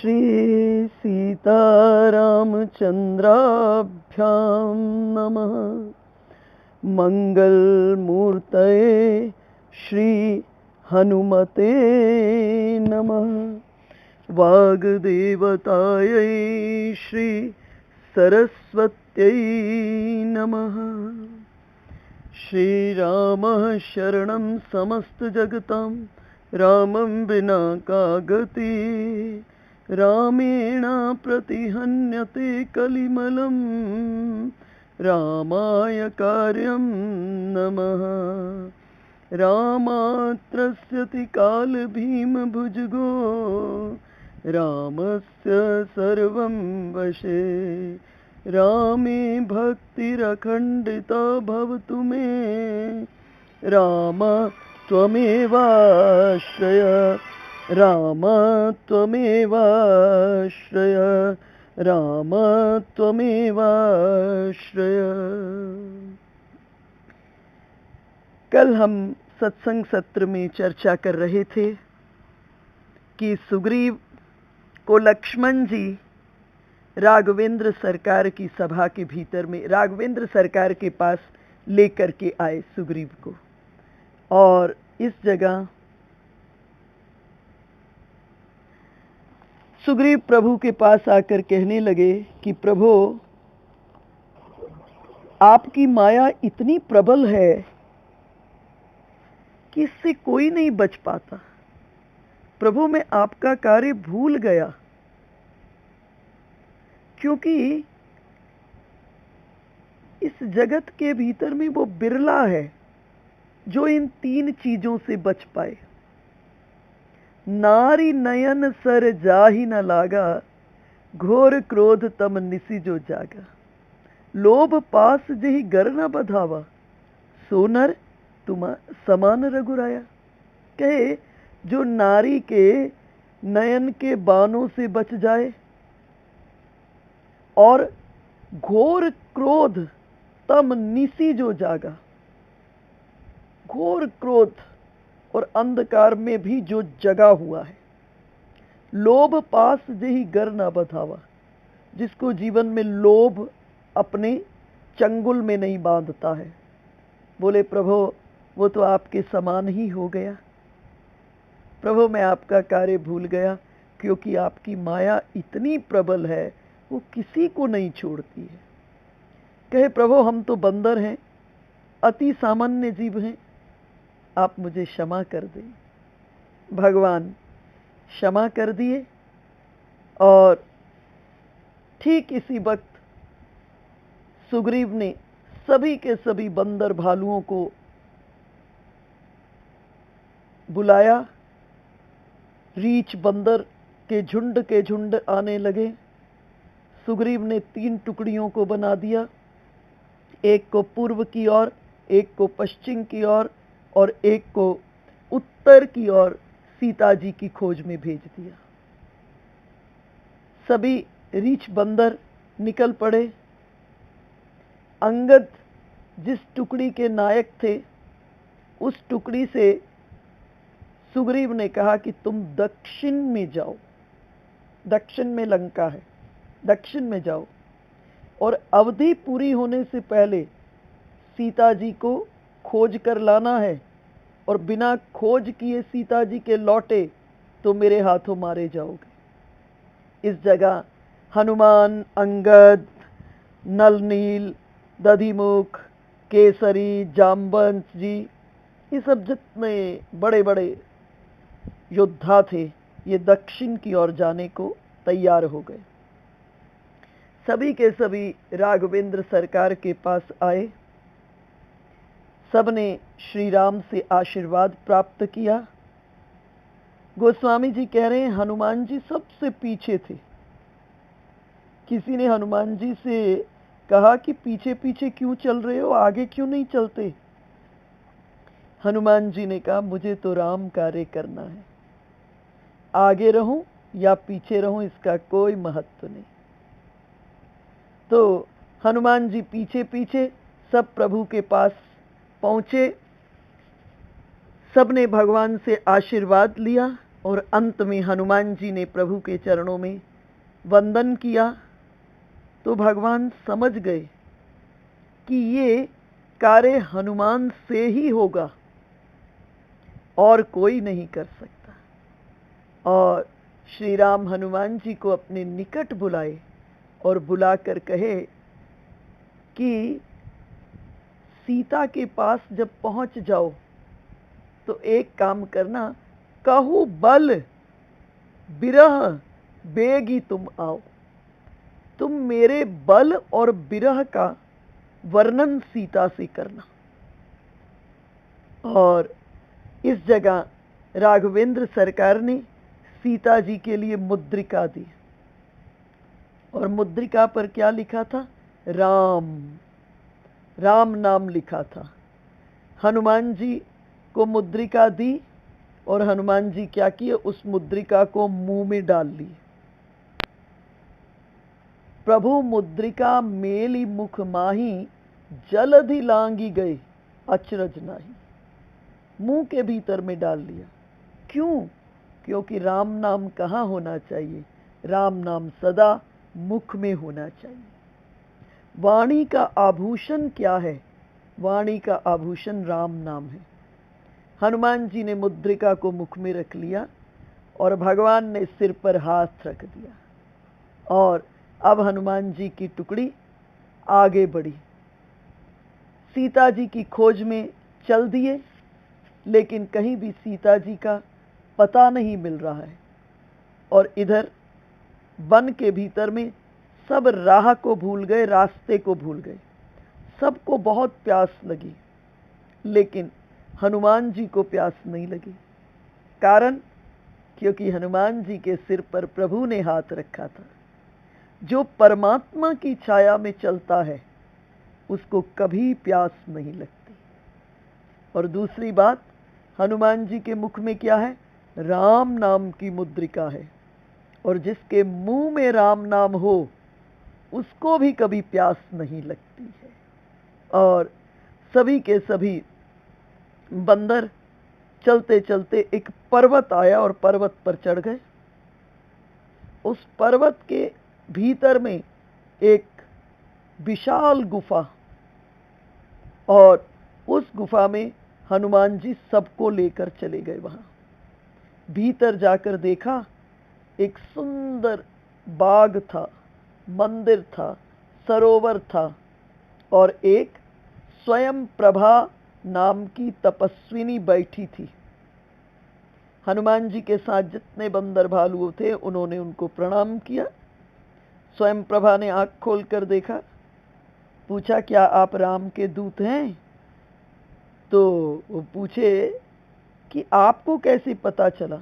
श्री सीतारामचन्द्राभ्यां नमः। मंगलमूर्तये श्री हनुमते नमः। वाग्देवतायै श्री सरस्वत्यै नमः। श्रीरामः शरणं समस्तजगतां रामं विना का गति। रामेण प्रतिहन्यते कलिमलं रामाय कार्यं नमः। रामात्रस्यति कालभीमभुजगो रामस्य सर्वं वशे। रामे भक्तिरखण्डिता भवतु मे राम त्वमेवाश्रय। राम त्वमेवाश्रय। राम त्वमेवाश्रय। कल हम सत्संग सत्र में चर्चा कर रहे थे कि सुग्रीव को लक्ष्मण जी राघवेंद्र सरकार की सभा के भीतर में राघवेंद्र सरकार के पास लेकर के आए सुग्रीव को, और इस जगह सुग्रीव प्रभु के पास आकर कहने लगे कि प्रभु, आपकी माया इतनी प्रबल है कि इससे कोई नहीं बच पाता। प्रभु, मैं आपका कार्य भूल गया, क्योंकि इस जगत के भीतर में वो बिरला है जो इन तीन चीजों से बच पाए। नारी नयन सर जाहि न लागा, घोर क्रोध तम निसी जो जागा। लोभ पास जहि गर न बधावा, सोनर तुम समान रघुराया। कहे, जो नारी के नयन के बाणों से बच जाए और घोर क्रोध तम निसी जो जागा, घोर क्रोध और अंधकार में भी जो जगा हुआ है। लोभ पास जही गर ना बधावा, जिसको जीवन में लोभ अपने चंगुल में नहीं बांधता है। बोले, प्रभु वो तो आपके समान ही हो गया। प्रभु, मैं आपका कार्य भूल गया, क्योंकि आपकी माया इतनी प्रबल है, वो किसी को नहीं छोड़ती है। कहे, प्रभु हम तो बंदर हैं, अति सामान्य जीव हैं, आप मुझे क्षमा कर दें। भगवान क्षमा कर दिए, और ठीक इसी वक्त सुग्रीव ने सभी के सभी बंदर भालुओं को बुलाया। रीछ बंदर के झुंड आने लगे। सुग्रीव ने 3 टुकड़ियों को बना दिया, एक को पूर्व की ओर, एक को पश्चिम की ओर, और एक को उत्तर की ओर सीता जी की खोज में भेज दिया। सभी रीछ बंदर निकल पड़े। अंगद जिस टुकड़ी के नायक थे, उस टुकड़ी से सुग्रीव ने कहा कि तुम दक्षिण में जाओ, दक्षिण में लंका है, दक्षिण में जाओ, और अवधि पूरी होने से पहले सीता जी को खोज कर लाना है, और बिना खोज किए सीता जी के लौटे तो मेरे हाथों मारे जाओगे। इस जगह हनुमान, अंगद, नलनील, दधिमुख, केसरी, जाम्बवंत जी, ये सब जितने बड़े बड़े योद्धा थे, ये दक्षिण की ओर जाने को तैयार हो गए। सभी के सभी राघवेंद्र सरकार के पास आए। सबने श्री राम से आशीर्वाद प्राप्त किया। गोस्वामी जी कह रहे हैं, हनुमान जी सबसे पीछे थे। किसी ने हनुमान जी से कहा कि पीछे पीछे क्यों चल रहे हो, आगे क्यों नहीं चलते? हनुमान जी ने कहा, मुझे तो राम कार्य करना है, आगे रहूं या पीछे रहूं इसका कोई महत्व नहीं। तो हनुमान जी पीछे पीछे सब प्रभु के पास पहुंचे। सबने भगवान से आशीर्वाद लिया और अंत में हनुमान जी ने प्रभु के चरणों में वंदन किया तो भगवान समझ गए कि ये कार्य हनुमान से ही होगा और कोई नहीं कर सकता। और श्री राम हनुमान जी को अपने निकट बुलाए और बुलाकर कहे कि सीता के पास जब पहुंच जाओ तो एक काम करना, कहूँ बल बिरह बेगी तुम आओ। तुम मेरे बल और बिरह का वर्णन सीता से करना। और इस जगह राघवेंद्र सरकार ने सीता जी के लिए मुद्रिका दी और मुद्रिका पर क्या लिखा था? राम, राम नाम लिखा था। हनुमान जी को मुद्रिका दी और हनुमान जी क्या किए? उस मुद्रिका को मुंह में डाल ली। प्रभु मुद्रिका मेली मुख माही, जलधि लांगी गए अचरज नाही। मुंह के भीतर में डाल लिया। क्यों? क्योंकि राम नाम कहाँ होना चाहिए? राम नाम सदा मुख में होना चाहिए। वाणी का आभूषण क्या है? वाणी का आभूषण राम नाम है। हनुमान जी ने मुद्रिका को मुख में रख लिया और भगवान ने सिर पर हाथ रख दिया और अब हनुमान जी की टुकड़ी आगे बढ़ी। सीता जी की खोज में चल दिए, लेकिन कहीं भी सीता जी का पता नहीं मिल रहा है। और इधर वन के भीतर में सब राह को भूल गए, रास्ते को भूल गए। सबको बहुत प्यास लगी, लेकिन हनुमान जी को प्यास नहीं लगी। कारण, क्योंकि हनुमान जी के सिर पर प्रभु ने हाथ रखा था। जो परमात्मा की छाया में चलता है उसको कभी प्यास नहीं लगती। और दूसरी बात, हनुमान जी के मुख में क्या है? राम नाम की मुद्रिका है। और जिसके मुंह में राम नाम हो उसको भी कभी प्यास नहीं लगती है। और सभी के सभी बंदर चलते चलते एक पर्वत आया और पर्वत पर चढ़ गए। उस पर्वत के भीतर में एक विशाल गुफा, और उस गुफा में हनुमान जी सबको लेकर चले गए। वहां भीतर जाकर देखा, एक सुंदर बाग था, मंदिर था, सरोवर था और एक स्वयं प्रभा नाम की तपस्विनी बैठी थी। हनुमान जी के साथ जितने बंदर भालू थे उन्होंने उनको प्रणाम किया। स्वयं प्रभा ने आंख खोलकर देखा, पूछा, क्या आप राम के दूत हैं? तो वो पूछे कि आपको कैसे पता चला?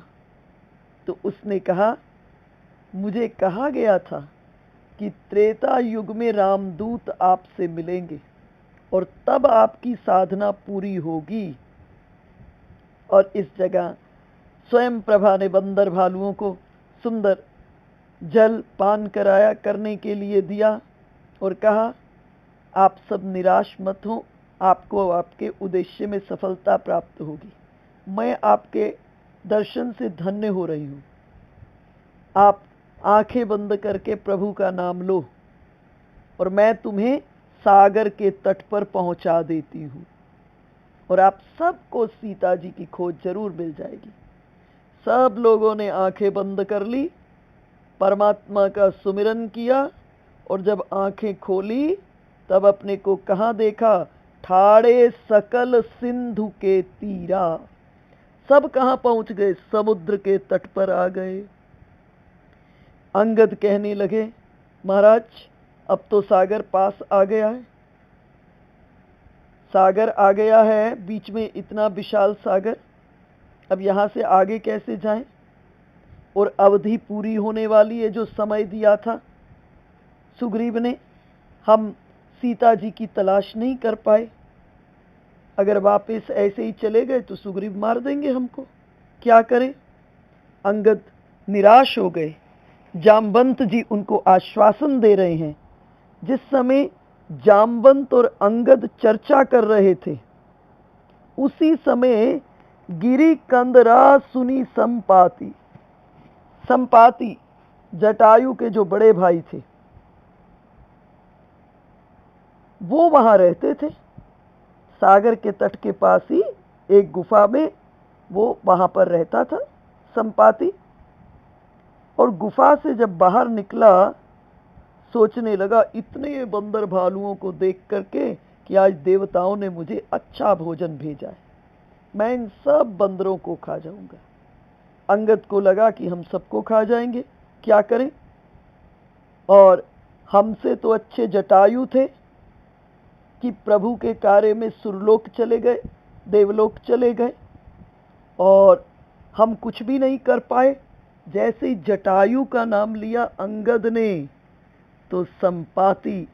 तो उसने कहा, मुझे कहा गया था कि त्रेता युग में रामदूत आपसे मिलेंगे और तब आपकी साधना पूरी होगी। और इस जगह स्वयं प्रभा ने बंदर भालुओं को सुंदर जल पान कराया, करने के लिए दिया और कहा, आप सब निराश मत हो, आपको आपके उद्देश्य में सफलता प्राप्त होगी। मैं आपके दर्शन से धन्य हो रही हूँ। आप आंखें बंद करके प्रभु का नाम लो और मैं तुम्हें सागर के तट पर पहुंचा देती हूँ और आप सबको सीता जी की खोज जरूर मिल जाएगी। सब लोगों ने आंखें बंद कर ली, परमात्मा का सुमिरन किया और जब आंखें खोली तब अपने को कहाँ देखा? ठाड़े सकल सिंधु के तीरा। सब कहाँ पहुंच गए? समुद्र के तट पर आ गए। अंगद कहने लगे, महाराज अब तो सागर पास आ गया है। सागर आ गया है, बीच में इतना विशाल सागर, अब यहां से आगे कैसे जाएं? और अवधि पूरी होने वाली है जो समय दिया था सुग्रीव ने। हम सीता जी की तलाश नहीं कर पाए। अगर वापस ऐसे ही चले गए तो सुग्रीव मार देंगे हमको। क्या करें? अंगद निराश हो गए। जामवंत जी उनको आश्वासन दे रहे हैं। जिस समय जामवंत और अंगद चर्चा कर रहे थे उसी समय गिरी कंदरा सुनी संपाति। संपाति जटायु के जो बड़े भाई थे वो वहां रहते थे, सागर के तट के पास ही एक गुफा में वो वहां पर रहता था संपाति। और गुफा से जब बाहर निकला सोचने लगा इतने बंदर भालुओं को देख करके कि आज देवताओं ने मुझे अच्छा भोजन भेजा है, मैं इन सब बंदरों को खा जाऊंगा। अंगद को लगा कि हम सबको खा जाएंगे, क्या करें। और हमसे तो अच्छे जटायु थे कि प्रभु के कार्य में सुरलोक चले गए, देवलोक चले गए, और हम कुछ भी नहीं कर पाए। जैसे ही जटायु का नाम लिया अंगद ने तो संपाति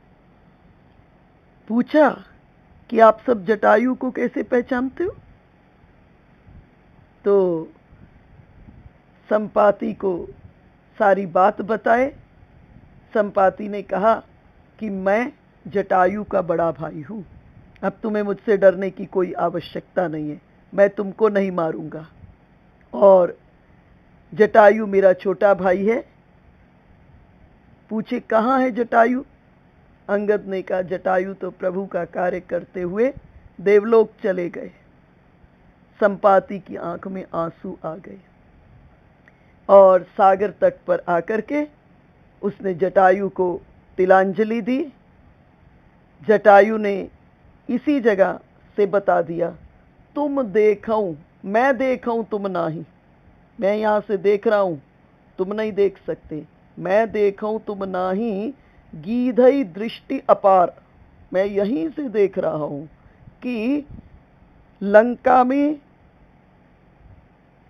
पूछा कि आप सब जटायु को कैसे पहचानते हो। तो संपाति को सारी बात बताए। संपाति ने कहा कि मैं जटायु का बड़ा भाई हूं, अब तुम्हें मुझसे डरने की कोई आवश्यकता नहीं है, मैं तुमको नहीं मारूंगा। और जटायु मेरा छोटा भाई है। पूछे कहाँ है जटायु। अंगद ने कहा जटायु तो प्रभु का कार्य करते हुए देवलोक चले गए। संपाति की आंख में आंसू आ गए और सागर तट पर आकर के उसने जटायु को तिलांजलि दी। जटायु ने इसी जगह से बता दिया, तुम देखूं मैं देखूं तुम नहीं, मैं यहां से देख रहा हूं तुम नहीं देख सकते, मैं देखूं तुम नहीं, गीधई दृष्टि अपार। मैं यहीं से देख रहा हूं कि लंका में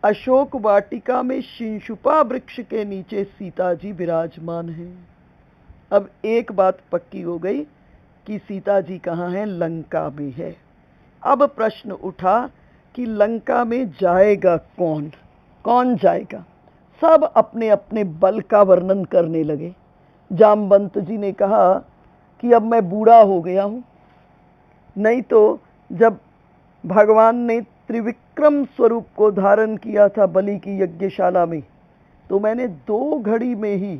अशोक वाटिका में शिंशुपा वृक्ष के नीचे सीता जी विराजमान हैं। अब एक बात पक्की हो गई कि सीता जी कहाँ हैं, लंका में है। अब प्रश्न उठा कि लंका में जाएगा कौन, कौन जाएगा। सब अपने अपने बल का वर्णन करने लगे। जामवंत जी ने कहा कि अब मैं बूढ़ा हो गया हूं, नहीं तो जब भगवान ने त्रिविक्रम स्वरूप को धारण किया था बलि की यज्ञशाला में, तो मैंने 2 घड़ी में ही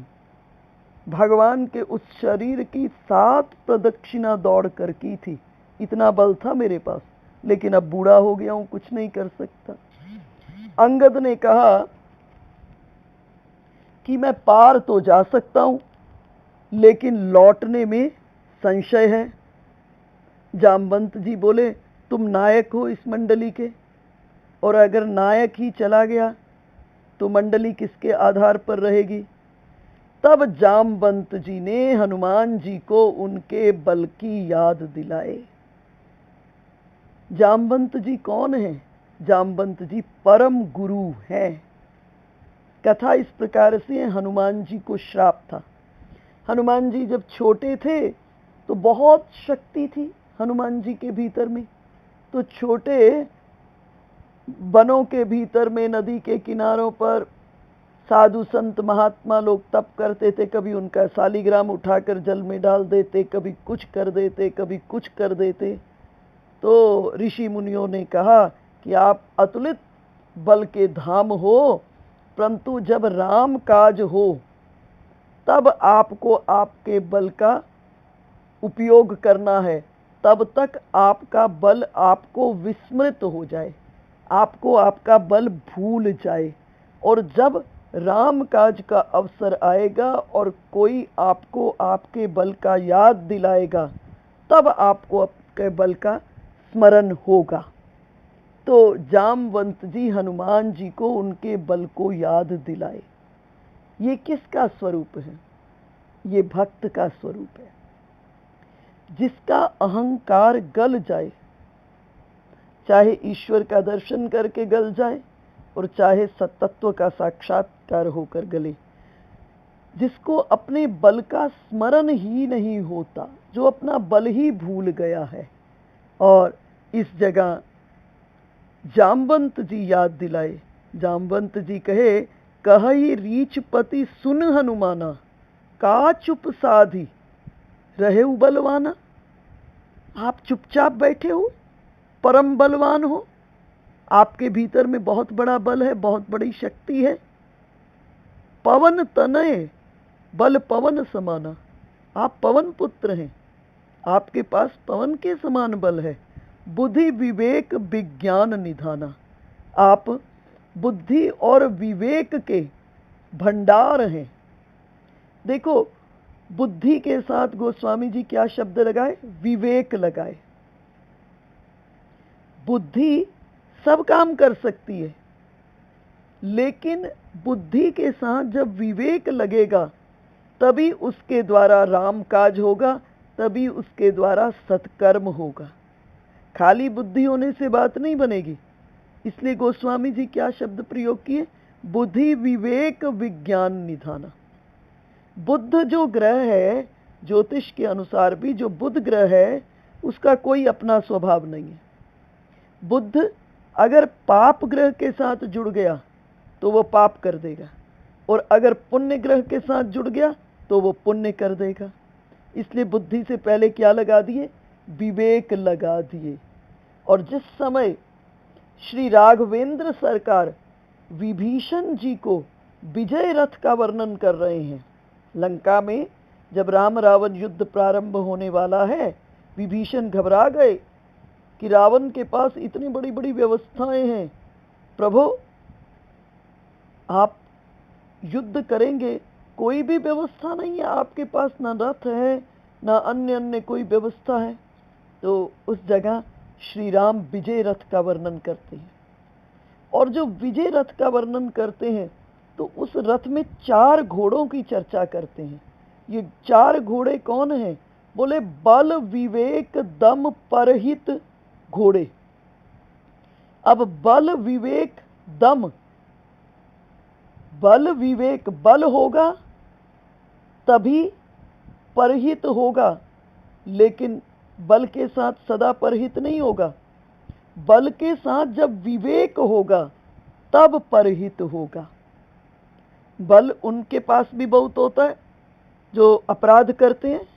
भगवान के उस शरीर की 7 प्रदक्षिणा दौड़ कर की थी। इतना बल था मेरे पास, लेकिन अब बूढ़ा हो गया हूं, कुछ नहीं कर सकता। अंगद ने कहा कि मैं पार तो जा सकता हूं, लेकिन लौटने में संशय है। जामवंत जी बोले तुम नायक हो इस मंडली के, और अगर नायक ही चला गया तो मंडली किसके आधार पर रहेगी। तब जामवंत जी ने हनुमान जी को उनके बल की याद दिलाए। जामवंत जी कौन है? जामवंत जी परम गुरु हैं। कथा इस प्रकार से, हनुमान जी को श्राप था। हनुमान जी जब छोटे थे तो बहुत शक्ति थी हनुमान जी के भीतर में। तो छोटे वनों के भीतर में, नदी के किनारों पर साधु संत महात्मा लोग तप करते थे। कभी उनका शालिग्राम उठाकर जल में डाल देते, कभी कुछ कर देते, कभी कुछ कर देते। तो ऋषि मुनियों ने कहा कि आप अतुलित बल के धाम हो, परंतु जब राम काज हो तब आपको आपके बल का उपयोग करना है, तब तक आपका बल आपको विस्मृत हो जाए, आपको आपका बल भूल जाए। और जब राम काज का अवसर आएगा और कोई आपको आपके बल का याद दिलाएगा, तब आपको आपके बल का स्मरण होगा। तो जामवंत जी हनुमान जी को उनके बल को याद दिलाए। ये किसका स्वरूप है? ये भक्त का स्वरूप है, जिसका अहंकार गल जाए, चाहे ईश्वर का दर्शन करके गल जाए और चाहे सतत्व का साक्षात्कार होकर गले। जिसको अपने बल का स्मरण ही नहीं होता, जो अपना बल ही भूल गया है। और इस जगह जामवंत जी याद दिलाए। जामवंत जी कहे, कहई रीछपति सुन हनुमाना, का चुप साधी रहे बलवाना। आप चुपचाप बैठे हो, परम बलवान हो, आपके भीतर में बहुत बड़ा बल है, बहुत बड़ी शक्ति है। पवन तनय बल पवन समाना, आप पवन पुत्र हैं, आपके पास पवन के समान बल है। बुद्धि विवेक विज्ञान निधाना, आप बुद्धि और विवेक के भंडार हैं। देखो, बुद्धि के साथ गोस्वामी जी क्या शब्द लगाए? विवेक लगाए। बुद्धि सब काम कर सकती है, लेकिन बुद्धि के साथ जब विवेक लगेगा तभी उसके द्वारा राम काज होगा, तभी उसके द्वारा सत्कर्म होगा। खाली बुद्धि होने से बात नहीं बनेगी। इसलिए गोस्वामी जी क्या शब्द प्रयोग किए? बुद्धि विवेक विज्ञान निधाना। बुध जो ग्रह है, ज्योतिष के अनुसार भी जो बुध ग्रह है उसका कोई अपना स्वभाव नहीं है। बुध अगर पाप ग्रह के साथ जुड़ गया तो वो पाप कर देगा, और अगर पुण्य ग्रह के साथ जुड़ गया तो वो पुण्य कर देगा। इसलिए बुद्धि से पहले क्या लगा दिए? विवेक लगा दिए। और जिस समय श्री राघवेंद्र सरकार विभीषण जी को विजय रथ का वर्णन कर रहे हैं, लंका में जब राम रावण युद्ध प्रारंभ होने वाला है, विभीषण घबरा गए कि रावण के पास इतनी बड़ी बड़ी व्यवस्थाएं हैं, प्रभु आप युद्ध करेंगे, कोई भी व्यवस्था नहीं है आपके पास, ना रथ है ना अन्य कोई व्यवस्था है। तो उस जगह श्री राम विजय रथ का वर्णन करते हैं, और जो विजय रथ का वर्णन करते हैं तो उस रथ में 4 घोड़ों की चर्चा करते हैं। ये 4 घोड़े कौन हैं? बोले बल विवेक दम परहित घोड़े। अब बल विवेक दम, बल विवेक, बल होगा तभी परहित होगा, लेकिन बल के साथ सदा परहित नहीं होगा। बल के साथ जब विवेक होगा तब परहित होगा। बल उनके पास भी बहुत होता है जो अपराध करते हैं,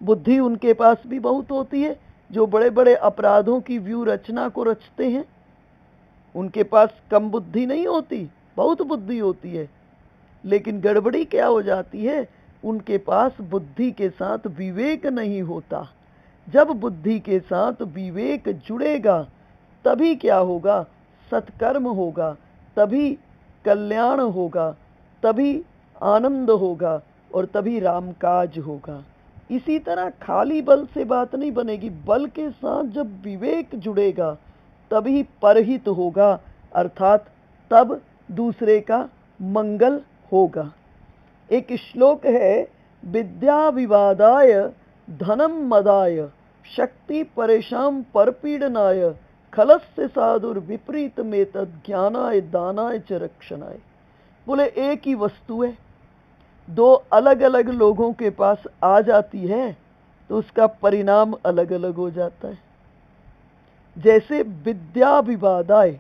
बुद्धि उनके पास भी बहुत होती है जो बड़े बड़े अपराधों की व्यू रचना को रचते हैं। उनके पास कम बुद्धि नहीं होती, बहुत बुद्धि होती है। लेकिन गड़बड़ी क्या हो जाती है? उनके पास बुद्धि के साथ विवेक नहीं होता। जब बुद्धि के साथ विवेक जुड़ेगा तभी क्या होगा? सत्कर्म होगा, तभी कल्याण होगा, तभी आनंद होगा, और तभी रामकाज होगा। इसी तरह खाली बल से बात नहीं बनेगी, बल के साथ जब विवेक जुड़ेगा तभी परहित होगा, अर्थात तब दूसरे का मंगल होगा। एक श्लोक है, विद्या विवादाय धनम मदाय शक्ति परेशान परपीडनाय खलस्य साधुर विपरीत में तद ज्ञानाय दानाय च रक्षणाय। बोले एक ही वस्तु है, 2 अलग अलग लोगों के पास आ जाती है तो उसका परिणाम अलग अलग हो जाता है। जैसे विद्या विवादाय,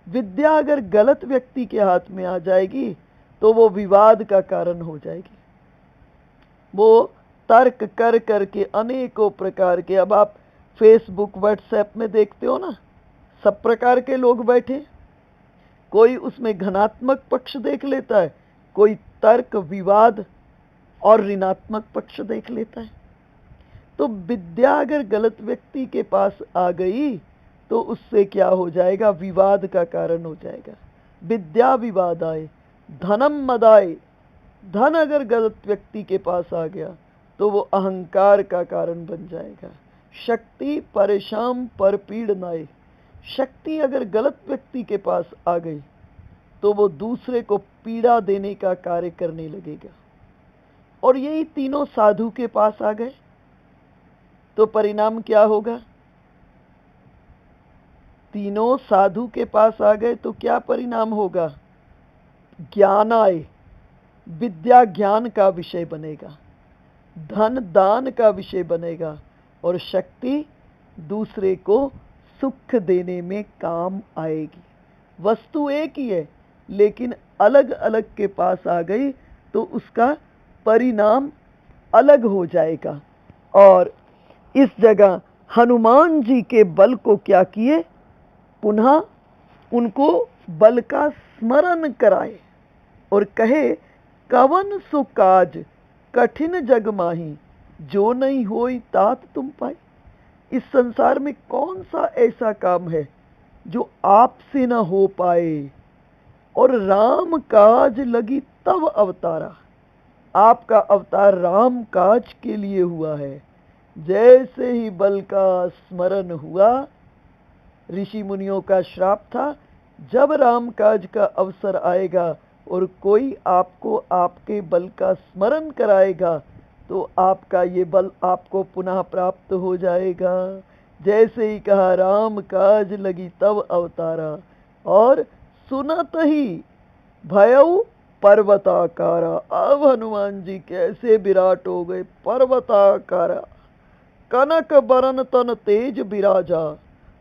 विद्या अगर गलत व्यक्ति के हाथ में आ जाएगी तो वो विवाद का कारण हो जाएगी। वो तर्क कर करके अनेकों प्रकार के, अब आप फेसबुक व्हाट्सएप में देखते हो ना, सब प्रकार के लोग बैठे, कोई उसमें घनात्मक पक्ष देख लेता है, कोई तर्क विवाद और ऋणात्मक पक्ष देख लेता है। तो विद्या अगर गलत व्यक्ति के पास आ गई तो उससे क्या हो जाएगा? विवाद का कारण हो जाएगा। विद्या विवादाय धनम मदाय, धन अगर गलत व्यक्ति के पास आ गया तो वो अहंकार का कारण बन जाएगा। शक्ति परेशान परपीडनाय, शक्ति अगर गलत व्यक्ति के पास आ गई तो वो दूसरे को पीड़ा देने का कार्य करने लगेगा। और यही तीनों साधु के पास आ गए तो परिणाम क्या होगा? तीनों साधु के पास आ गए तो क्या परिणाम होगा? ज्ञानाय, विद्या ज्ञान का विषय बनेगा, धन दान का विषय बनेगा, और शक्ति दूसरे को सुख देने में काम आएगी। वस्तु एक ही है लेकिन अलग अलग के पास आ गई तो उसका परिणाम अलग हो जाएगा। और इस जगह हनुमान जी के बल को क्या किए? पुनः उनको बल का स्मरण कराए और कहे, कवन सो काज कठिन जग माही, जो नहीं होई तात तुम पाई। इस संसार में कौन सा ऐसा काम है जो आपसे न हो पाए। और राम काज लगी तब अवतारा, आपका अवतार राम काज के लिए हुआ है। जैसे ही बल का स्मरण हुआ, ऋषि मुनियों का श्राप था, जब राम काज का अवसर आएगा और कोई आपको आपके बल का स्मरण कराएगा तो आपका ये बल आपको पुनः प्राप्त हो जाएगा। जैसे ही कहा, राम काज लगी तब अवतारा, और सुनत ही भयउ पर्वताकारा। अब हनुमान जी कैसे विराट हो गए, पर्वताकारा। कनक बरन तन तेज बिराजा,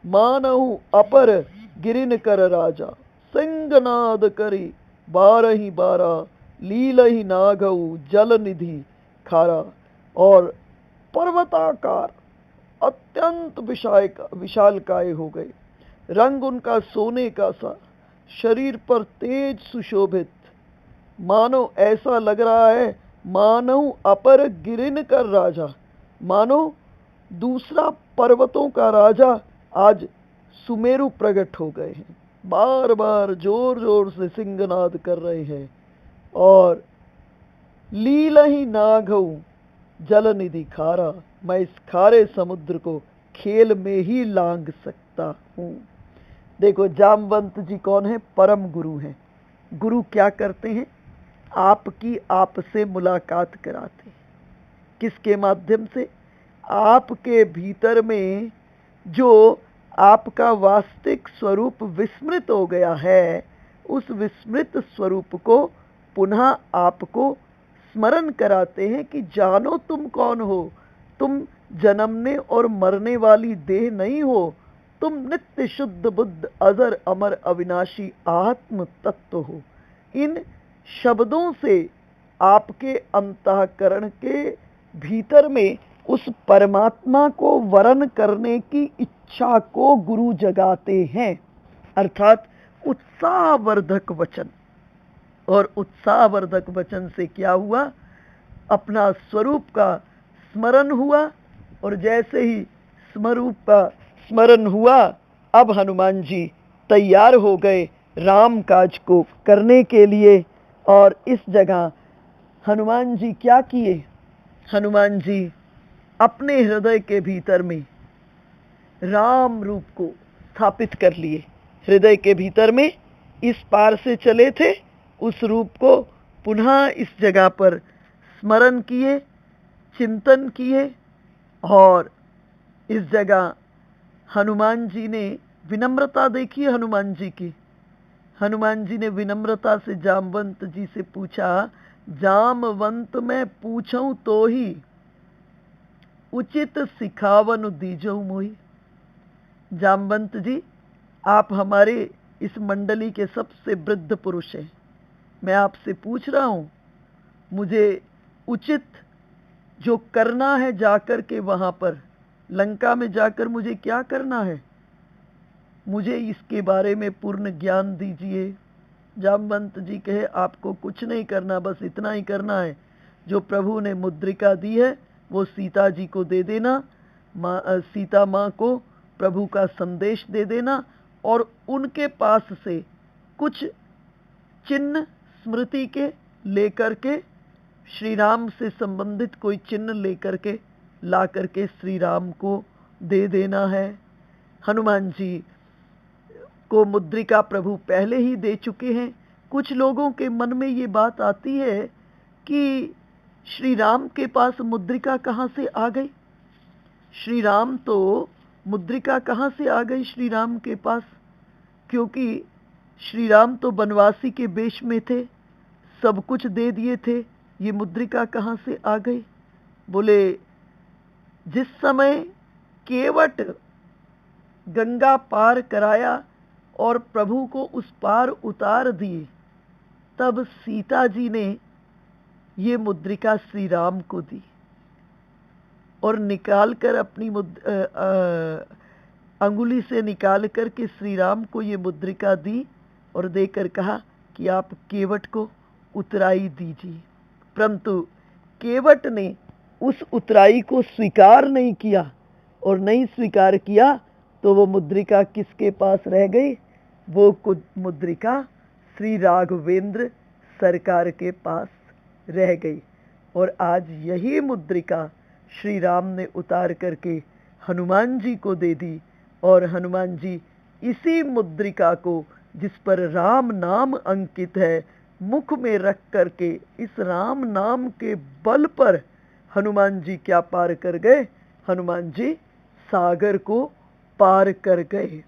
मानहु अपर गिरिन कर राजा। सिंहनाद करी बारही बारा, लीलहि नागऊ जल निधि खारा। और पर्वताकार अत्यंत विशालकाय हो गए। रंग उनका सोने का सा, शरीर पर तेज सुशोभित, मानो ऐसा लग रहा है मानो अपर गिरिन कर राजा, मानो दूसरा पर्वतों का राजा आज सुमेरु प्रकट हो गए हैं। बार बार जोर जोर से सिंहनाद कर रहे हैं। और लीलहि नागऊ जल निधि खारा, मैं इस खारे समुद्र को खेल में ही लांग सकता हूँ। देखो, जामवंत जी कौन है? परम गुरु हैं। गुरु क्या करते हैं? आपकी आपसे मुलाकात कराते हैं। किसके माध्यम से? आपके भीतर में जो आपका वास्तविक स्वरूप विस्मृत हो गया है, उस विस्मृत स्वरूप को पुनः आपको स्मरण कराते हैं कि जानो तुम कौन हो। तुम जन्मने और मरने वाली देह नहीं हो, तुम नित्य शुद्ध बुद्ध अजर अमर अविनाशी आत्म तत्व हो। इन शब्दों से आपके अंतःकरण के भीतर में उस परमात्मा को वरण करने की इच्छा को गुरु जगाते हैं, अर्थात उत्साहवर्धक वचन। और उत्साहवर्धक वचन से क्या हुआ? अपना स्वरूप का स्मरण हुआ। और जैसे ही स्वरूप का स्मरण हुआ, अब हनुमान जी तैयार हो गए राम काज को करने के लिए। और इस जगह हनुमान जी क्या किए? हनुमान जी अपने हृदय के भीतर में राम रूप को स्थापित कर लिए। हृदय के भीतर में इस पार से चले थे, उस रूप को पुनः इस जगह पर स्मरण किए, चिंतन किए। और इस जगह हनुमान जी ने विनम्रता देखी। हनुमान जी की, हनुमान जी ने विनम्रता से जामवंत जी से पूछा, जामवंत मैं पूछूं तो ही, उचित सिखावन दीजऊ मोही। जामवंत जी, आप हमारे इस मंडली के सबसे वृद्ध पुरुष हैं। मैं आपसे पूछ रहा हूं, मुझे उचित जो करना है जाकर के वहां पर लंका में जाकर मुझे क्या करना है, मुझे इसके बारे में पूर्ण ज्ञान दीजिए। जामवंत जी कहे, आपको कुछ नहीं करना, बस इतना ही करना है, जो प्रभु ने मुद्रिका दी है वो सीता जी को दे देना, सीता माँ को प्रभु का संदेश दे देना, और उनके पास से कुछ चिन्ह स्मृति के लेकर के, श्री राम से संबंधित कोई चिन्ह लेकर के ला करके श्री राम को दे देना है। हनुमान जी को मुद्रिका प्रभु पहले ही दे चुके हैं। कुछ लोगों के मन में ये बात आती है कि श्री राम के पास मुद्रिका कहाँ से आ गई? श्री राम तो मुद्रिका कहाँ से आ गई श्री राम के पास? क्योंकि श्री राम तो वनवासी के वेश में थे, सब कुछ दे दिए थे, ये मुद्रिका कहाँ से आ गई? बोले, जिस समय केवट गंगा पार कराया और प्रभु को उस पार उतार दिए, तब सीता जी ने ये मुद्रिका श्री राम को दी और निकाल कर अपनी अंगुली से निकाल करके श्री राम को ये मुद्रिका दी और देकर कहा कि आप केवट को उतराई दीजिए। परंतु केवट ने उस उतराई को स्वीकार नहीं किया, और नहीं स्वीकार किया तो वो मुद्रिका किसके पास रह गई? वो मुद्रिका श्री राघवेंद्र सरकार के पास रह गई। और आज यही मुद्रिका श्री राम ने उतार करके हनुमान जी को दे दी, और हनुमान जी इसी मुद्रिका को, जिस पर राम नाम अंकित है, मुख में रख करके इस राम नाम के बल पर हनुमान जी क्या पार कर गए? हनुमान जी सागर को पार कर गए।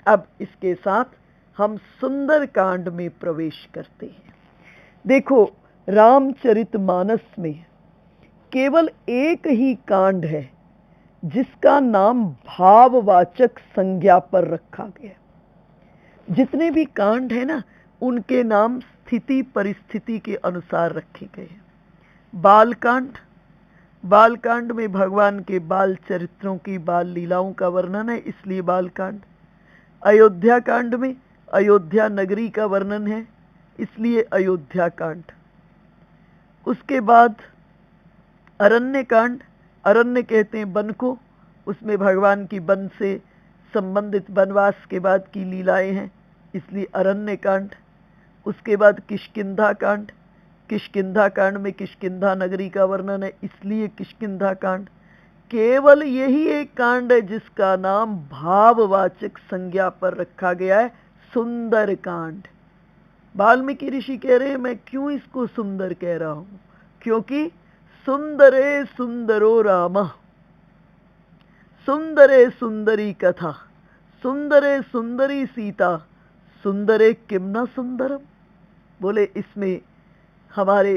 अब इसके साथ हम सुंदर कांड में प्रवेश करते हैं। देखो, रामचरितमानस में केवल एक ही कांड है जिसका नाम भाववाचक संज्ञा पर रखा गया। जितने भी कांड है ना, उनके नाम स्थिति परिस्थिति के अनुसार रखे गए हैं। बालकांड में भगवान के बाल चरित्रों की, बाल लीलाओं का वर्णन है, इसलिए बालकांड। अयोध्या कांड में अयोध्या नगरी का वर्णन है, इसलिए अयोध्या कांड। उसके बाद अरण्य कांड, अरण्य कहते हैं वन को, उसमें भगवान की वन से संबंधित वनवास के बाद की लीलाएं हैं, इसलिए अरण्य कांड। उसके बाद किष्किंधा कांड, किष्किंधा कांड में किष्किंधा नगरी का वर्णन है, इसलिए किष्किंधा कांड। केवल यही एक कांड है जिसका नाम भाववाचक संज्ञा पर रखा गया है, सुंदर कांड। वाल्मीकि ऋषि कह रहे हैं, मैं क्यों इसको सुंदर कह रहा हूं? क्योंकि सुंदरे सुंदरो राम, सुंदरे सुंदरी कथा, सुंदरे सुंदरी सीता, सुंदरे किम न सुंदरम। बोले इसमें हमारे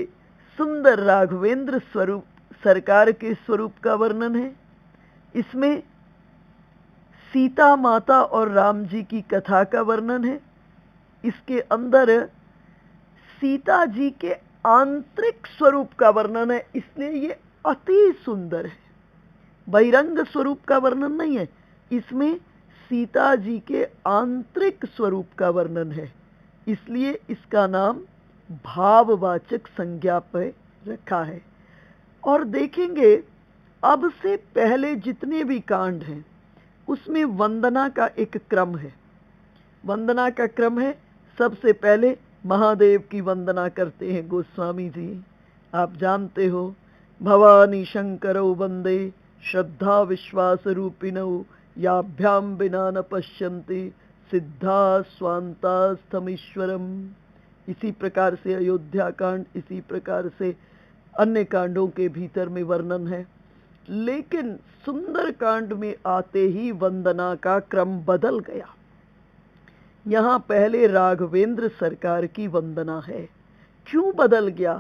सुंदर राघवेंद्र स्वरूप सरकार के स्वरूप का वर्णन है, इसमें सीता माता और राम जी की कथा का वर्णन है, इसके अंदर सीता जी के आंतरिक स्वरूप का वर्णन है, इसलिए ये अति सुंदर है। बहिरंग स्वरूप का वर्णन नहीं है, इसमें सीता जी के आंतरिक स्वरूप का वर्णन है, इसलिए इसका नाम भाववाचक संज्ञा पर रखा है। और देखेंगे, अब से पहले जितने भी कांड हैं उसमें वंदना का एक क्रम है। वंदना का क्रम है, सबसे पहले महादेव की वंदना करते हैं गोस्वामी जी। आप जानते हो, भवानी शंकरौ वंदे श्रद्धा विश्वास रूपिणौ, याभ्याम बिना न पश्यन्ति सिद्धा स्वांतास्थमीश्वरम। इसी प्रकार से अयोध्या कांड, इसी प्रकार से अन्य कांडों के भीतर में वर्णन है। लेकिन सुंदर कांड में आते ही वंदना का क्रम बदल गया। यहां पहले राघवेंद्र सरकार की वंदना है। क्यों बदल गया?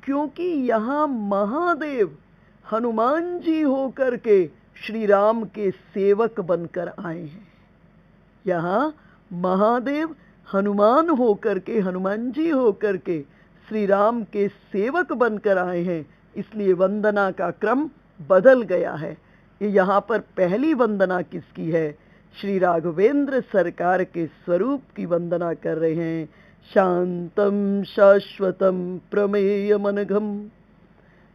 क्योंकि यहां महादेव हनुमान जी होकर के श्री राम के सेवक बनकर आए हैं। यहां महादेव हनुमान होकर के, हनुमान जी होकर के श्री राम के सेवक बनकर आए हैं, इसलिए वंदना का क्रम बदल गया है। ये यहाँ पर पहली वंदना किसकी है? श्री राघवेंद्र सरकार के स्वरूप की वंदना कर रहे हैं। शांतम शाश्वतम प्रमेयमनघम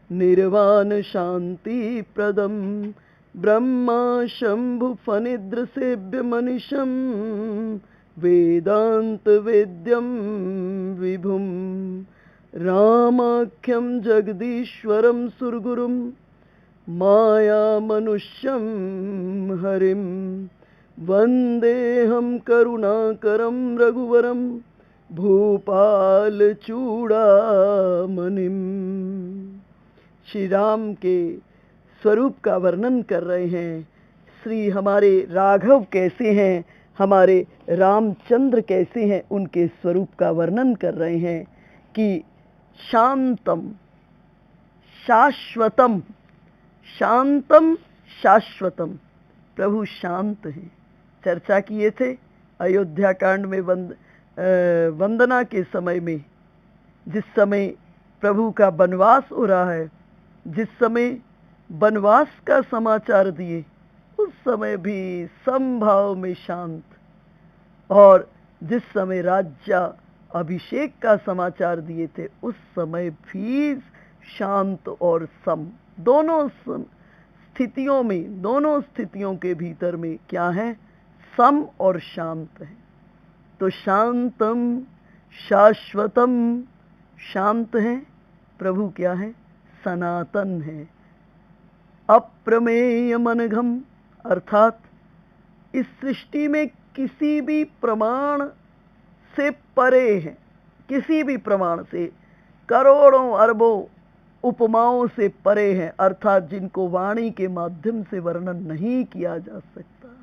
निर्वाण शांति प्रदम ब्रह्मा शंभु फनिद्र सेव्य मनिषम वेदांत वेद्यम विभुम रामाख्यम जगदीश्वरम सुरगुरुम माया मनुष्यम हरिम वंदेहम करुणाकरम रघुवरम भूपाल चूड़ामणिम। श्री राम के स्वरूप का वर्णन कर रहे हैं। श्री हमारे राघव कैसे हैं, हमारे रामचंद्र कैसे हैं, उनके स्वरूप का वर्णन कर रहे हैं कि शांतम शाश्वतम, शांतम शाश्वतम, प्रभु शांत हैं। चर्चा किए थे अयोध्या कांड में वंदना के समय में, जिस समय प्रभु का वनवास हो रहा है, जिस समय वनवास का समाचार दिए, उस समय भी समभाव में शांत, और जिस समय राजा अभिषेक का समाचार दिए थे उस समय भी शांत और सम, दोनों स्थितियों में, दोनों स्थितियों के भीतर में क्या है? सम और शांत है। तो शांतम शाश्वतम, शांत है प्रभु, क्या है? सनातन है। अप्रमेय मनघम, अर्थात इस सृष्टि में किसी भी प्रमाण से परे है, किसी भी प्रमाण से, करोड़ों अरबों उपमाओं से परे हैं, अर्थात जिनको वाणी के माध्यम से वर्णन नहीं किया जा सकता।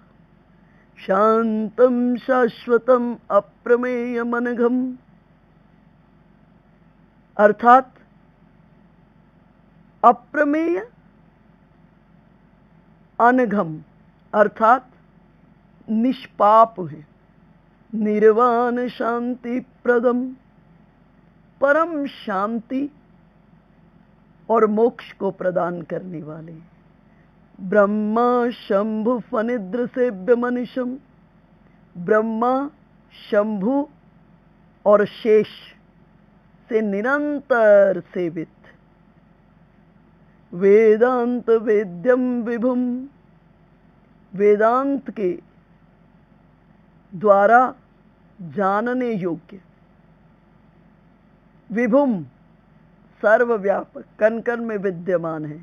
शांतम शाश्वतम अप्रमेय मनघम, अर्थात अप्रमेय, अनघम अर्थात निष्पाप है। निर्वाण शांति प्रदम, परम शांति और मोक्ष को प्रदान करने वाले। ब्रह्मा शंभु फनिद्र सेव्य मनिषम, ब्रह्मा शंभु और शेष से निरंतर सेवित। वेदांत वेद्यम विभुम, वेदांत के द्वारा जानने योग्य। विभुम सर्वव्यापक, कण कण में विद्यमान है।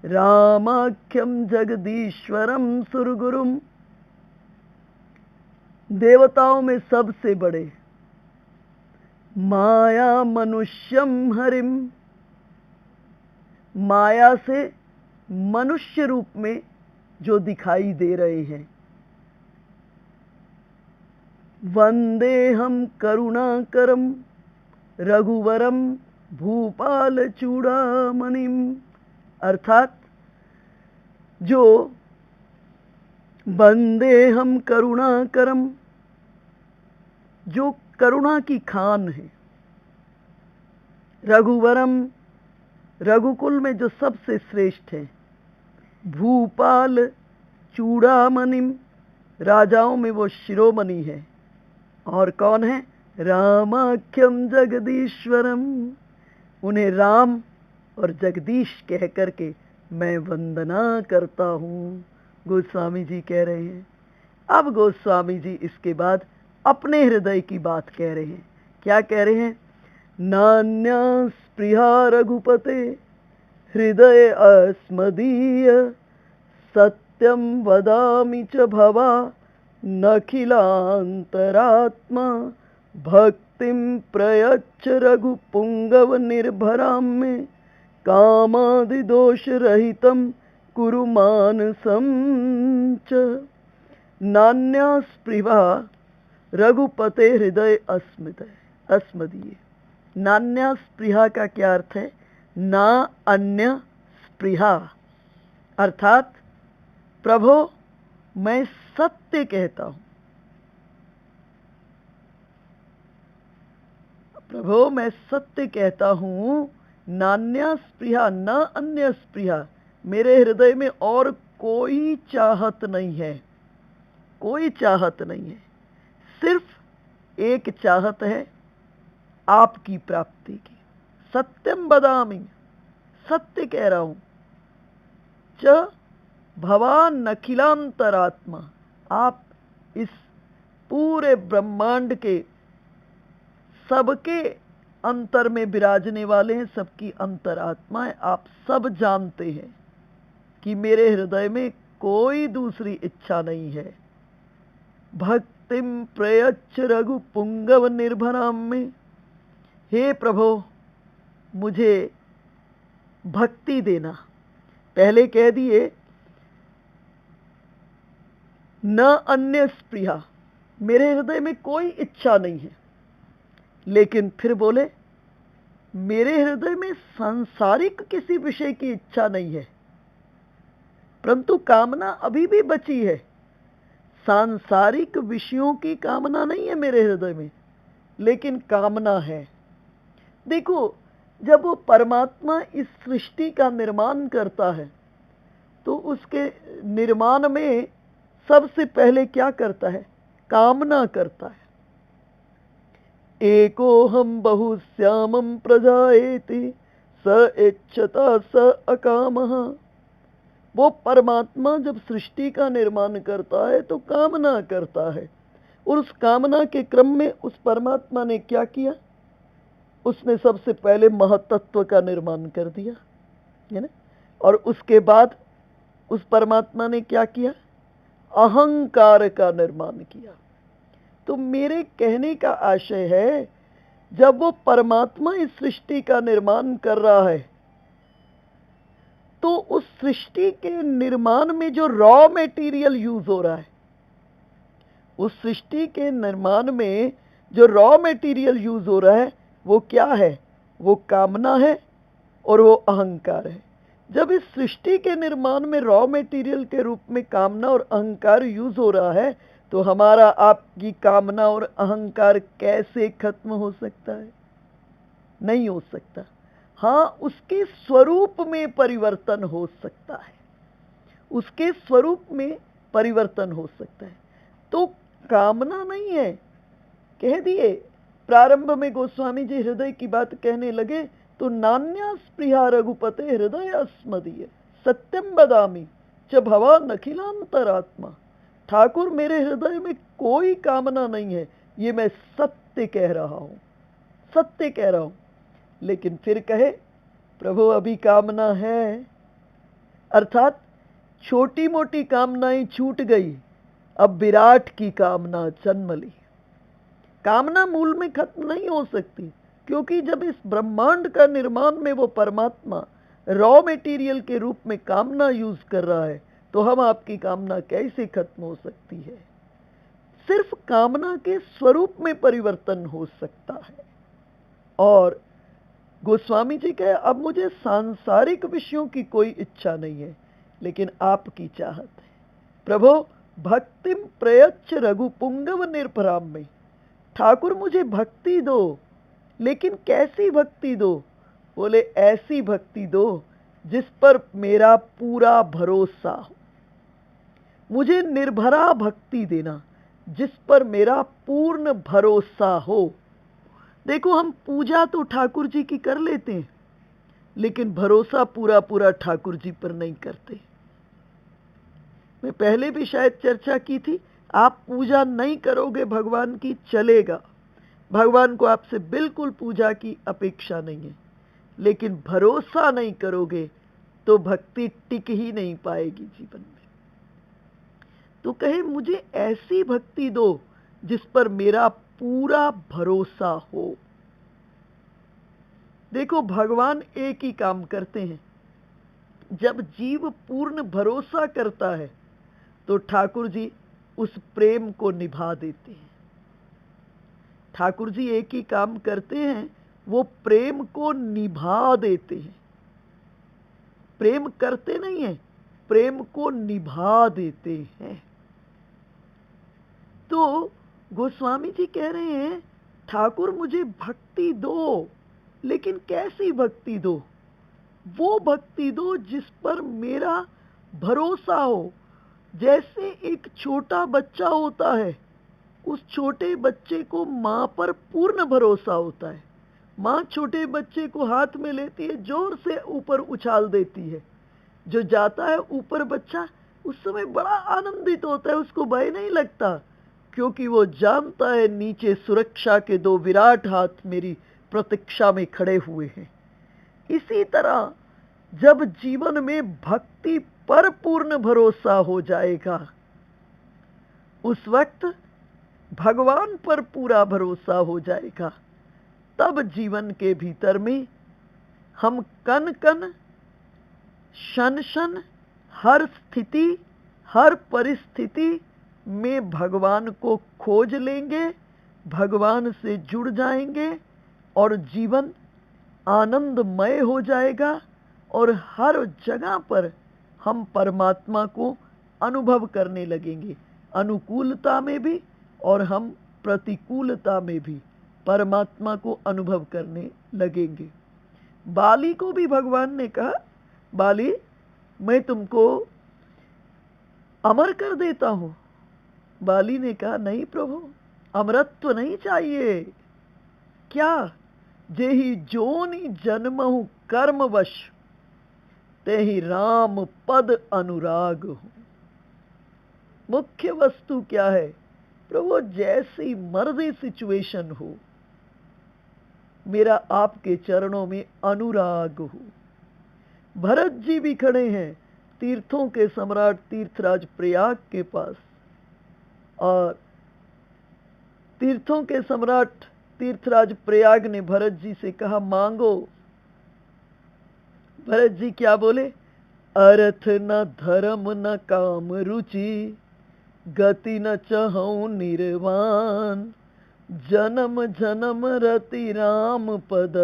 रामाख्यम जगदीश्वरम सुरगुरुम, देवताओं में सबसे बड़े। माया मनुष्यम हरिम, माया से मनुष्य रूप में जो दिखाई दे रहे हैं। वंदेहम करुणाकरम रघुवरम भूपाल चूड़ामणिम, अर्थात जो वंदेहम करुणाकरम, जो करुणा की खान है। रघुवरम, रघुकुल में जो सबसे श्रेष्ठ है। भूपाल चूड़ामणिम, राजाओं में वो शिरोमणि है। और कौन है? रामाख्यम जगदीश्वरम, उन्हें राम और जगदीश कह करके मैं वंदना करता हूँ, गोस्वामी जी कह रहे हैं। अब गोस्वामी जी इसके बाद अपने हृदय की बात कह रहे हैं। क्या कह रहे हैं? नान्या स्पृहा रघुपते हृदय अस्मदीय, सत्यम वदामि च भवा नखिलांतरात्मा, भक्तिम प्रयच्छ रघुपुंगव निर्भराम में, कामादि दोष रहितम कुरु मानसम च। नान्या स्पृहा रघुपते हृदय अस्मदीय। नान्या स्पृहा का क्या अर्थ है? ना अन्य स्पृहा, अर्थात प्रभो मैं सत्य कहता हूं, प्रभो मैं सत्य कहता हूं। नान्या स्पृहा, न अन्य स्पृहा, मेरे हृदय में और कोई चाहत नहीं है, कोई चाहत नहीं है। सिर्फ एक चाहत है, आपकी प्राप्ति की। सत्यम बदामि, सत्य कह रहा हूं। च भवान अखिलांतरात्मा, आप इस पूरे ब्रह्मांड के सबके अंतर में विराजने वाले हैं, सबकी अंतरात्मा है। आप सब जानते हैं कि मेरे हृदय में कोई दूसरी इच्छा नहीं है। भक्तिम प्रयच्छ रघु पुंगव निर्भराम में, हे प्रभो मुझे भक्ति देना। पहले कह दिए न अन्य स्पृहा, मेरे हृदय में कोई इच्छा नहीं है, लेकिन फिर बोले मेरे हृदय में सांसारिक किसी विषय की इच्छा नहीं है, परंतु कामना अभी भी बची है। सांसारिक विषयों की कामना नहीं है मेरे हृदय में, लेकिन कामना है। देखो, जब वो परमात्मा इस सृष्टि का निर्माण करता है तो उसके निर्माण में सबसे पहले क्या करता है? कामना करता है। एकोहम बहुश्यामम प्रजाएति स इच्छता स अकामः। वो परमात्मा जब सृष्टि का निर्माण करता है तो कामना करता है, और उस कामना के क्रम में उस परमात्मा ने क्या किया? उसने सबसे पहले महतत्व का निर्माण कर दिया, है ना? और उसके बाद उस परमात्मा ने क्या किया? अहंकार का निर्माण किया। तो मेरे कहने का आशय है, जब वो परमात्मा इस सृष्टि का निर्माण कर रहा है तो उस सृष्टि के निर्माण में जो रॉ मटेरियल यूज हो रहा है, उस सृष्टि के निर्माण में जो रॉ मटेरियल यूज हो रहा है वो क्या है? वो कामना है और वो अहंकार है। जब इस सृष्टि के निर्माण में रॉ मटेरियल के रूप में कामना और अहंकार यूज हो रहा है, तो हमारा आपकी कामना और अहंकार कैसे खत्म हो सकता है? नहीं हो सकता। हाँ, उसके स्वरूप में परिवर्तन हो सकता है, उसके स्वरूप में परिवर्तन हो सकता है। तो कामना नहीं है, कह दिए प्रारंभ में गोस्वामी जी हृदय की बात कहने लगे तो नान्या स्पृहा रघुपते हृदय अस्मदीय सत्यम बदामी च भवान अखिलांतरात्मा। ठाकुर, मेरे हृदय में कोई कामना नहीं है, ये मैं सत्य कह रहा हूं, सत्य कह रहा हूं। लेकिन फिर कहे प्रभु अभी कामना है, अर्थात छोटी मोटी कामनाएं छूट गई, अब विराट की कामना जन्म ली। कामना मूल में खत्म नहीं हो सकती, क्योंकि जब इस ब्रह्मांड का निर्माण में वो परमात्मा रॉ मटेरियल के रूप में कामना यूज कर रहा है, तो हम आपकी कामना कैसे खत्म हो सकती है? सिर्फ कामना के स्वरूप में परिवर्तन हो सकता है। और गोस्वामी जी कहे, अब मुझे सांसारिक विषयों की कोई इच्छा नहीं है, लेकिन आपकी चाहत है। प्रभो भक्तिम प्रयच्छ रघुपुंगव निर्भराम में। ठाकुर मुझे भक्ति दो, लेकिन कैसी भक्ति दो? बोले ऐसी भक्ति दो जिस पर मेरा पूरा भरोसा हो। मुझे निर्भरा भक्ति देना जिस पर मेरा पूर्ण भरोसा हो। देखो, हम पूजा तो ठाकुर जी की कर लेते हैं, लेकिन भरोसा पूरा पूरा ठाकुर जी पर नहीं करते। मैं पहले भी शायद चर्चा की थी, आप पूजा नहीं करोगे भगवान की चलेगा, भगवान को आपसे बिल्कुल पूजा की अपेक्षा नहीं है, लेकिन भरोसा नहीं करोगे तो भक्ति टिक ही नहीं पाएगी जीवन में। तो कहे मुझे ऐसी भक्ति दो जिस पर मेरा पूरा भरोसा हो। देखो, भगवान एक ही काम करते हैं, जब जीव पूर्ण भरोसा करता है तो ठाकुर जी उस प्रेम को निभा देते हैं। ठाकुर जी एक ही काम करते हैं, वो प्रेम को निभा देते हैं। प्रेम करते नहीं है, प्रेम को निभा देते हैं। तो गोस्वामी जी कह रहे हैं, ठाकुर मुझे भक्ति दो, लेकिन कैसी भक्ति दो? वो भक्ति दो जिस पर मेरा भरोसा हो। जैसे एक छोटा बच्चा होता है, उस छोटे बच्चे को मां पर पूर्ण भरोसा होता है। मां छोटे बच्चे को हाथ में लेती है, जोर से ऊपर उछाल देती है। जो जाता है ऊपर बच्चा, उस समय बड़ा आनंदित होता है, उसको भय नहीं लगता, क्योंकि वो जानता है नीचे सुरक्षा के दो विराट हाथ मेरी प्रतीक्षा में खड़े हुए हैं। इसी तरह जब जीवन में भक्ति पर पूर्ण भरोसा हो जाएगा, उस वक्त भगवान पर पूरा भरोसा हो जाएगा, तब जीवन के भीतर में हम कन कन, क्षण क्षण, हर स्थिति, हर परिस्थिति में भगवान को खोज लेंगे, भगवान से जुड़ जाएंगे और जीवन आनंदमय हो जाएगा। और हर जगह पर हम परमात्मा को अनुभव करने लगेंगे, अनुकूलता में भी और हम प्रतिकूलता में भी परमात्मा को अनुभव करने लगेंगे। बाली को भी भगवान ने कहा, बाली मैं तुमको अमर कर देता हूं। बाली ने कहा, नहीं प्रभु, अमरत्व नहीं चाहिए। क्या? जेहि जोनि जन्महु कर्मवश, तेहि राम पद अनुराग हूं। मुख्य वस्तु क्या है प्रभु? जैसी मर्जी सिचुएशन हो, मेरा आपके चरणों में अनुराग हो। भरत जी भी खड़े हैं तीर्थों के सम्राट तीर्थराज प्रयाग के पास, और तीर्थों के सम्राट तीर्थराज प्रयाग ने भरत जी से कहा, मांगो। भरत जी क्या बोले? अर्थ न धर्म न काम रुचि, गति न चहु निर्वाण, जन्म जन्म रति राम पद,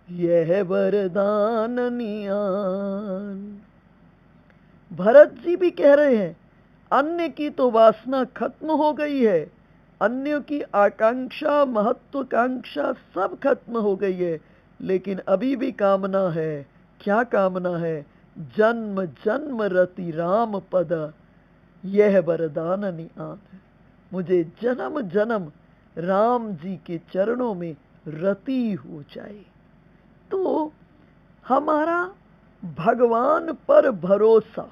यह वरदान नियान। भरत जी भी कह रहे हैं, अन्य की तो वासना खत्म हो गई है, अन्यों की आकांक्षा महत्वाकांक्षा सब खत्म हो गई है, लेकिन अभी भी कामना है। क्या कामना है? जन्म जन्म रति राम पद, यह वरदान नियान। मुझे जन्म जन्म राम जी के चरणों में रति हो जाए। तो हमारा भगवान पर भरोसा,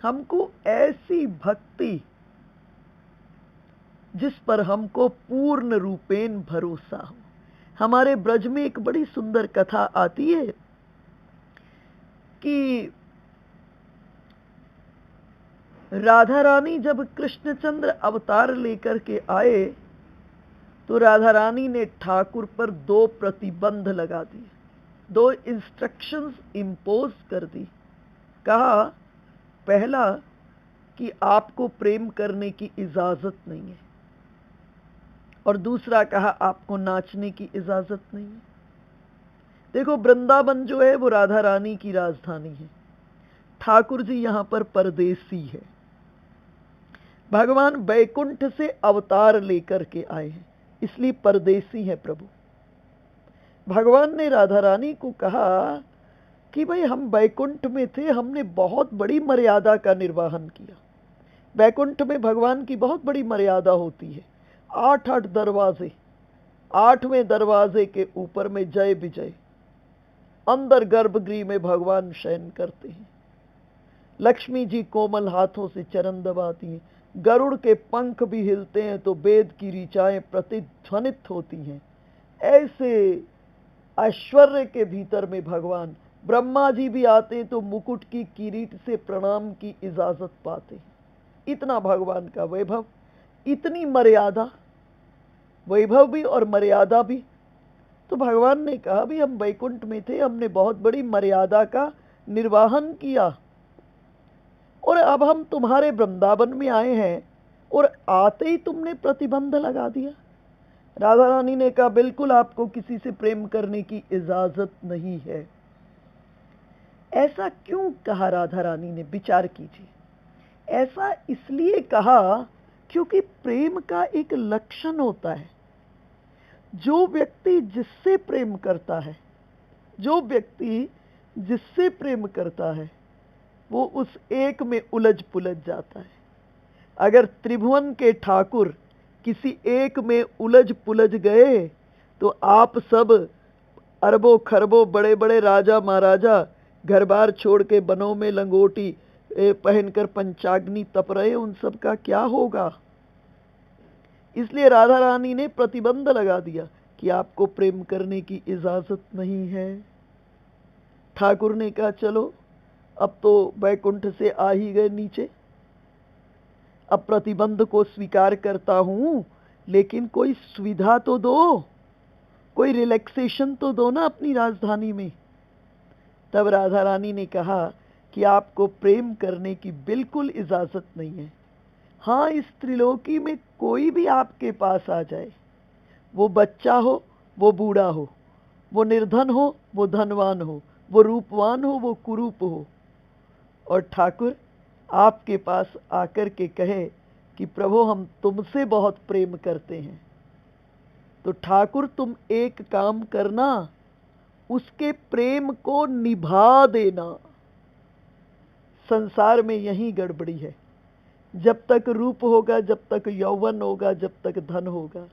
हमको ऐसी भक्ति जिस पर हमको पूर्ण रूपेण भरोसा हो। हमारे ब्रज में एक बड़ी सुंदर कथा आती है कि राधा रानी जब कृष्णचंद्र अवतार लेकर के आए, तो राधा रानी ने ठाकुर पर 2 प्रतिबंध लगा दिए, 2 इंस्ट्रक्शंस इंपोज कर दी। कहा, पहला कि आपको प्रेम करने की इजाजत नहीं है, और दूसरा कहा आपको नाचने की इजाजत नहीं है। देखो, वृंदावन जो है वो राधा रानी की राजधानी है, ठाकुर जी यहां पर परदेसी है। भगवान बैकुंठ से अवतार लेकर के आए हैं, इसलिए परदेसी है प्रभु। भगवान ने राधा रानी को कहा कि भाई, हम बैकुंठ में थे, हमने बहुत बड़ी मर्यादा का निर्वहन किया। बैकुंठ में भगवान की बहुत बड़ी मर्यादा होती है, 8 दरवाजे, 8वें दरवाजे के ऊपर में जय विजय, अंदर गर्भगृह में भगवान शयन करते हैं। लक्ष्मी जी कोमल हाथों से चरण दबाती हैं, गरुड़ के पंख भी हिलते हैं तो वेद की ऋचाएं प्रतिध्वनित होती हैं। ऐसे ऐश्वर्य के भीतर में भगवान, ब्रह्मा जी भी आते तो मुकुट की किरीट से प्रणाम की इजाजत पाते। इतना भगवान का वैभव, इतनी मर्यादा, वैभव भी और मर्यादा भी। तो भगवान ने कहा, भी हम वैकुंठ में थे, हमने बहुत बड़ी मर्यादा का निर्वाहन किया, और अब हम तुम्हारे वृंदावन में आए हैं और आते ही तुमने प्रतिबंध लगा दिया। राधा रानी ने कहा, बिल्कुल आपको किसी से प्रेम करने की इजाजत नहीं है। ऐसा क्यों कहा राधा रानी ने? विचार कीजिए। ऐसा इसलिए कहा क्योंकि प्रेम का एक लक्षण होता है। जो व्यक्ति जिससे प्रेम करता है, जो व्यक्ति जिससे प्रेम करता है, वो उस एक में उलझ पुलझ जाता है। अगर त्रिभुवन के ठाकुर किसी एक में उलझ पुलझ गए, तो आप सब अरबों खरबों बड़े बड़े राजा महाराजा घर बार छोड़ के बनों में लंगोटी पहनकर पंचाग्नि तप रहे, उन सब का क्या होगा? इसलिए राधा रानी ने प्रतिबंध लगा दिया कि आपको प्रेम करने की इजाजत नहीं है। ठाकुर ने कहा, चलो अब तो बैकुंठ से आ ही गए नीचे, अब प्रतिबंध को स्वीकार करता हूं, लेकिन कोई सुविधा तो दो, कोई रिलैक्सेशन तो दो ना अपनी राजधानी में। तब राधा रानी ने कहा कि आपको प्रेम करने की बिल्कुल इजाजत नहीं है। हाँ, इस त्रिलोकी में कोई भी आपके पास आ जाए, वो बच्चा हो, वो बूढ़ा हो, वो निर्धन हो, वो धनवान हो, वो रूपवान हो, वो कुरूप हो, और ठाकुर आपके पास आकर के कहे कि प्रभु हम तुमसे बहुत प्रेम करते हैं, तो ठाकुर तुम एक काम करना, उसके प्रेम को निभा देना। संसार में यही गड़बड़ी है। जब तक रूप होगा, जब तक यौवन होगा, जब तक धन होगा,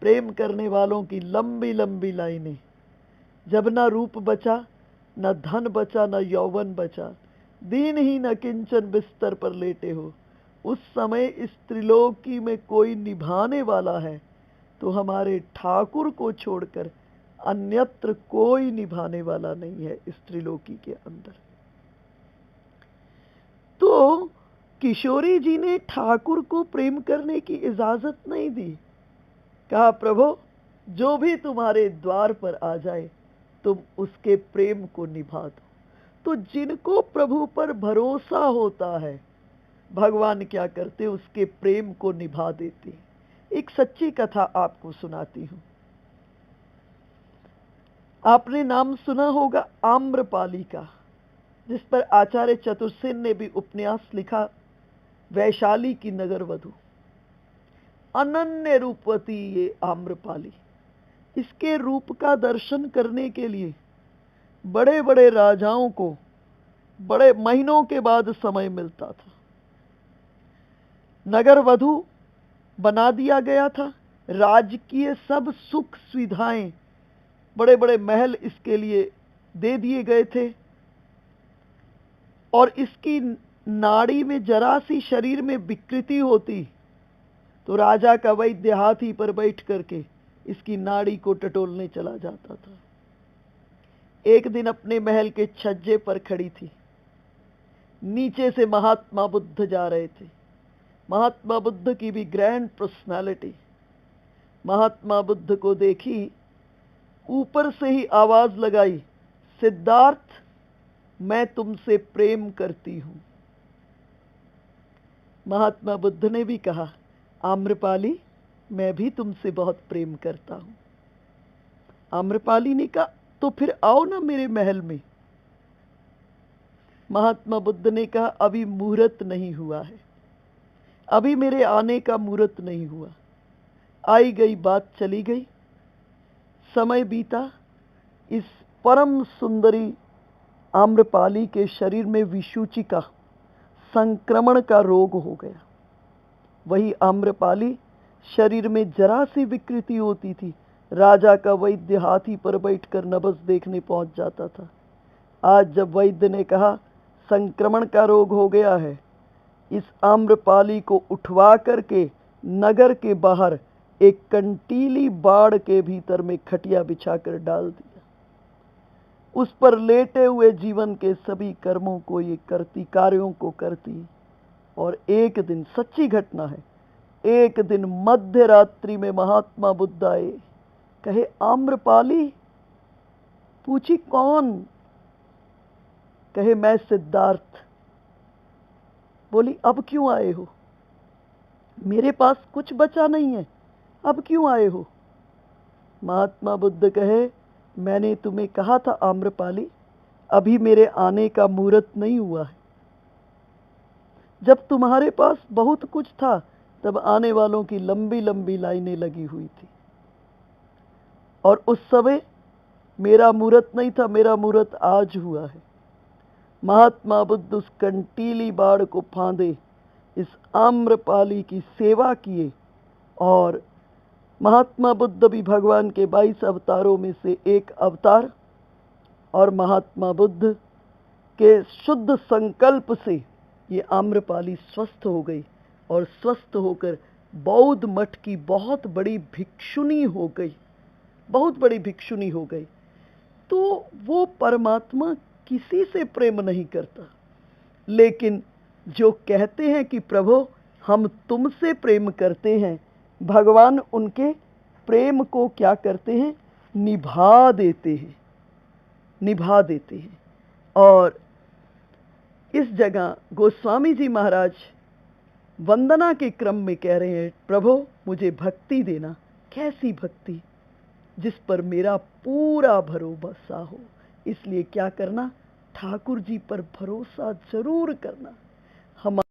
प्रेम करने वालों की लंबी लंबी लाइनें। जब ना रूप बचा, न धन बचा, न यौवन बचा, दीनहीन किंचन बिस्तर पर लेटे हो, उस समय इस त्रिलोकी में कोई निभाने वाला है तो हमारे ठाकुर को छोड़कर अन्यत्र कोई निभाने वाला नहीं है इस त्रिलोकी के अंदर। तो किशोरी जी ने ठाकुर को प्रेम करने की इजाजत नहीं दी। कहा, प्रभु जो भी तुम्हारे द्वार पर आ जाए तुम उसके प्रेम को निभा दो। तो जिनको प्रभु पर भरोसा होता है, भगवान क्या करते, उसके प्रेम को निभा देते। एक सच्ची कथा आपको सुनाती हूं। आपने नाम सुना होगा आम्रपाली का, जिस पर आचार्य चतुर्सेन ने भी उपन्यास लिखा, वैशाली की नगर वधु। अनन्य रूपवती ये आम्रपाली। इसके रूप का दर्शन करने के लिए बड़े बड़े राजाओं को बड़े महीनों के बाद समय मिलता था। नगर वधु बना दिया गया था, राजकीय सब सुख सुविधाएं, बड़े बड़े महल इसके लिए दे दिए गए थे। और इसकी नाड़ी में जरा सी शरीर में विकृति होती तो राजा का वैद्य हाथी पर बैठ करके इसकी नाड़ी को टटोलने चला जाता था। एक दिन अपने महल के छज्जे पर खड़ी थी। नीचे से महात्मा बुद्ध जा रहे थे। महात्मा बुद्ध की भी ग्रैंड पर्सनालिटी। महात्मा बुद्ध को देखी, ऊपर से ही आवाज लगाई, सिद्धार्थ मैं तुमसे प्रेम करती हूं। महात्मा बुद्ध ने भी कहा, आम्रपाली मैं भी तुमसे बहुत प्रेम करता हूं। आम्रपाली ने कहा, तो फिर आओ ना मेरे महल में। महात्मा बुद्ध ने कहा, अभी मुहूर्त नहीं हुआ है, अभी मेरे आने का मुहूर्त नहीं हुआ। आई गई बात चली गई, समय बीता। इस परम सुंदरी आम्रपाली के शरीर में विषुचिका संक्रमण का रोग हो गया। वही आम्रपाली शरीर में जरा सी विकृति होती थी, राजा का वैद्य हाथी पर बैठकर नब्ज देखने पहुंच जाता था। आज जब वैद्य ने कहा संक्रमण का रोग हो गया है, इस आम्रपाली को उठवा करके नगर के बाहर एक कंटीली बाड़ के भीतर में खटिया बिछाकर डाल दिया। उस पर लेटे हुए जीवन के सभी कर्मों को ये करती, कार्यों को करती। और एक दिन, सच्ची घटना है, एक दिन मध्य रात्रि में महात्मा बुद्ध आए। कहे, आम्रपाली। पूछी, कौन? कहे, मैं सिद्धार्थ। बोली, अब क्यों आए हो? मेरे पास कुछ बचा नहीं है, अब क्यों आए हो? महात्मा बुद्ध कहे, मैंने तुम्हें कहा था आम्रपाली, अभी मेरे आने का मुहूर्त नहीं हुआ है। जब तुम्हारे पास बहुत कुछ था तब आने वालों की लंबी लंबी लाइनें लगी हुई थी, और उस समय मेरा मुहूर्त नहीं था, मेरा मुहूर्त आज हुआ है। महात्मा बुद्ध उस कंटीली बाड़ को फांदे, इस आम्रपाली की सेवा किए। और महात्मा बुद्ध भी भगवान के 22 अवतारों में से एक अवतार। और महात्मा बुद्ध के शुद्ध संकल्प से ये आम्रपाली स्वस्थ हो गई, और स्वस्थ होकर बौद्ध मठ की बहुत बड़ी भिक्षुनी हो गई, बहुत बड़ी भिक्षुनी हो गई। तो वो परमात्मा किसी से प्रेम नहीं करता, लेकिन जो कहते हैं कि प्रभु हम तुमसे प्रेम करते हैं, भगवान उनके प्रेम को क्या करते हैं? निभा देते हैं, निभा देते हैं। और इस जगह गोस्वामी जी महाराज वंदना के क्रम में कह रहे हैं, प्रभु मुझे भक्ति देना। कैसी भक्ति? जिस पर मेरा पूरा भरोसा हो। इसलिए क्या करना? ठाकुर जी पर भरोसा जरूर करना। हम